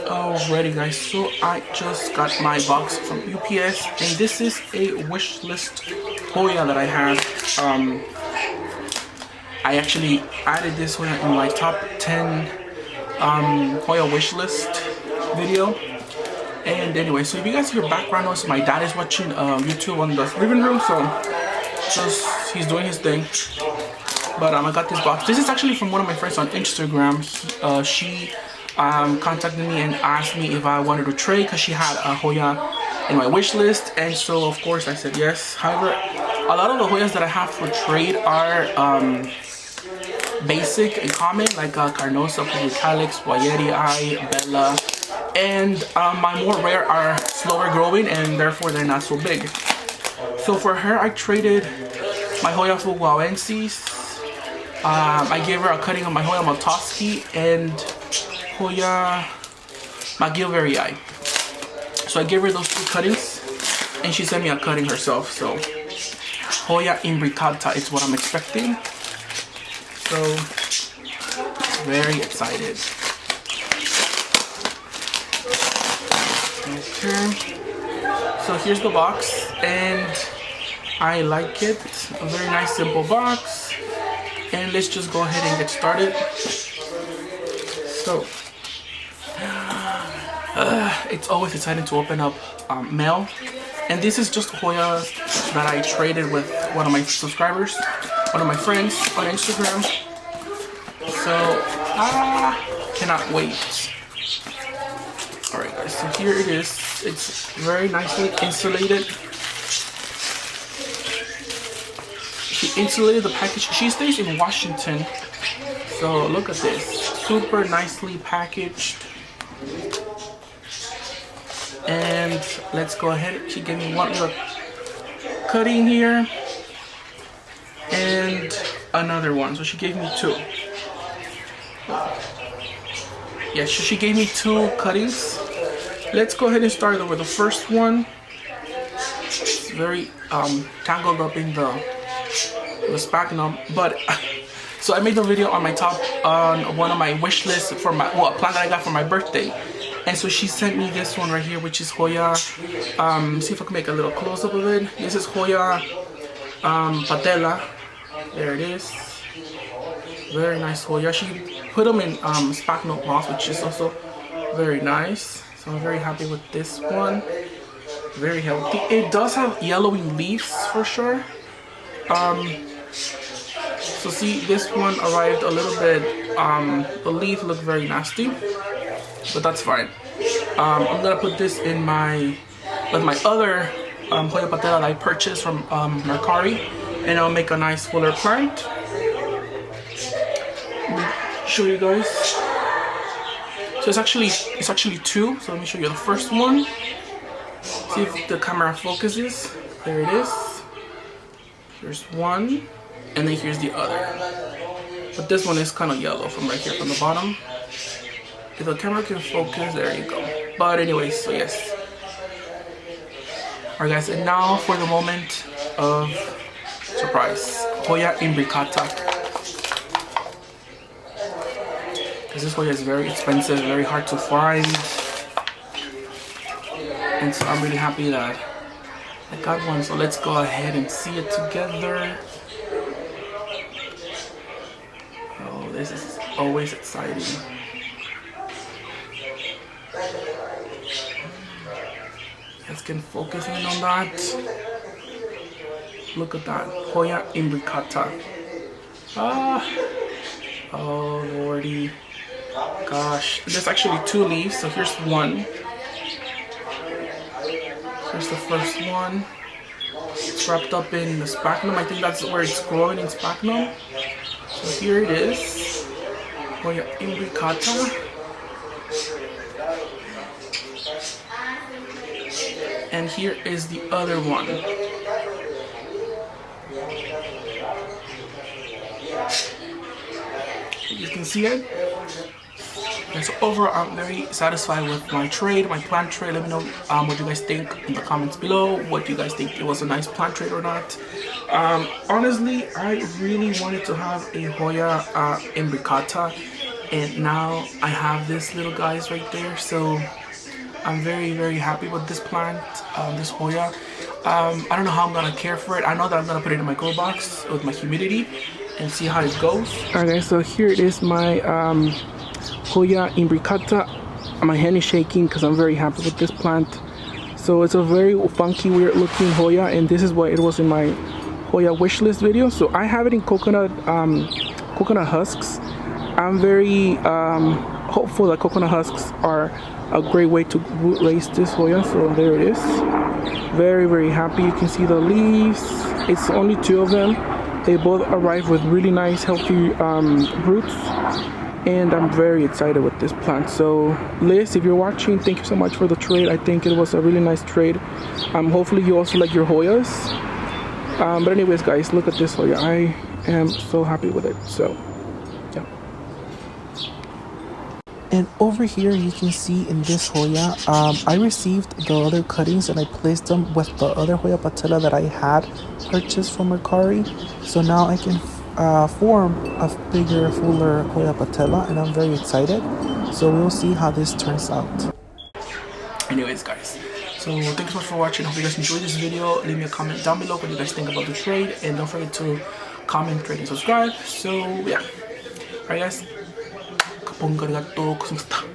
Alrighty guys, so I just got my box from UPS and this is a wish list Hoya that I have. I actually added this Hoya in my top 10 Hoya wish list video. And anyway, so if you guys hear background noise, my dad is watching YouTube on the living room, so just he's doing his thing. But I got this box. This is actually from one of my friends on Instagram. She contacted me and asked me if I wanted to trade because she had a Hoya in my wish list, and so of course I said yes. However, a lot of the Hoyas that I have for trade are basic and common, like Carnosa, Calyx, Hoya Bella, and my more rare are slower growing and therefore they're not so big. So for her, I traded my Hoya Fuguaensis. I gave her a cutting of my Hoya Maltoski and Hoya McGilverii. So I gave her those two cuttings and she sent me a cutting herself. So Hoya IMBRICATA is what I'm expecting. So very excited. Okay. So here's the box and I like it. A very nice simple box. And let's just go ahead and get started. So it's always exciting to open up mail, and this is just Hoya that I traded with one of my subscribers, one of my friends on Instagram. So cannot wait. Alright guys, so here it is. It's very nicely insulated. She insulated the package. She stays in Washington, so look at this, super nicely packaged. And let's go ahead. She gave me one little cutting here and another one, so she gave me two. Yeah, so she gave me two cuttings. Let's go ahead and start with the first one. It's very tangled up in the sphagnum, but so I made the video on my top on one of my wish lists for my a plant that I got for my birthday, and so she sent me this one right here, which is Hoya. See if I can make a little close up of it. This is Hoya Patela. There it is. Very nice Hoya. She put them in sphagnum moss, which is also very nice. So I'm very happy with this one. Very healthy. It does have yellowing leaves for sure. So see, this one arrived a little bit, the leaf looked very nasty, but that's fine. I'm gonna put this in with my other Hoya Patela that I purchased from Mercari, and I'll make a nice fuller plant. Let me show you guys. So it's actually two, so let me show you the first one. See if the camera focuses. There it is. Here's one, and then here's the other. But this one is kind of yellow from right here from the bottom. If the camera can focus, there you go. But anyways, so yes. Alright guys, and now for the moment of surprise. Hoya IMBRICATA. This Hoya is very expensive, very hard to find. And so I'm really happy that I got one, so let's go ahead and see it together. Oh, this is always exciting. Let's get focus in on that. Look at that, Hoya IMBRICATA. Oh lordy. Gosh, there's actually two leaves, so here's one. Here's the first one. It's wrapped up in the sphagnum. I think that's where it's growing, in sphagnum. So here it is. Hoya IMBRICATA. And here is the other one. You can see it. And so overall, I'm very satisfied with my trade, my plant trade. Let me know what you guys think in the comments below. What do you guys think, it was a nice plant trade or not? Honestly, I really wanted to have a Hoya IMBRICATA, and now I have this little guys right there. So I'm very happy with this plant, this Hoya. I don't know how I'm gonna care for it. I know that I'm gonna put it in my grow box with my humidity and see how it goes. Alright guys, so here it is, my Hoya IMBRICATA. My hand is shaking because I'm very happy with this plant. So it's a very funky, weird looking Hoya, and this is what it was in my Hoya wish list video. So I have it in coconut husks. I'm very hopeful that coconut husks are a great way to raise this Hoya. So there it is. Very happy. You can see the leaves. It's only 2 of them. They both arrive with really nice healthy roots, and I'm very excited with this plant. So Liz, if you're watching, thank you so much for the trade. I think it was a really nice trade. Hopefully you also like your Hoyas. But anyways guys, look at this Hoya. I am so happy with it. So yeah. And over here you can see in this Hoya, I received the other cuttings and I placed them with the other Hoya Patela that I had purchased from Mercari. So now I can form a bigger, fuller Hoya Patela, and I'm very excited. So we'll see how this turns out. Anyways guys, so thanks so much for watching. Hope you guys enjoyed this video. Leave me a comment down below what you guys think about the trade, and don't forget to comment, rate, and subscribe. So yeah, alright guys, kapong arigato, kusumasta.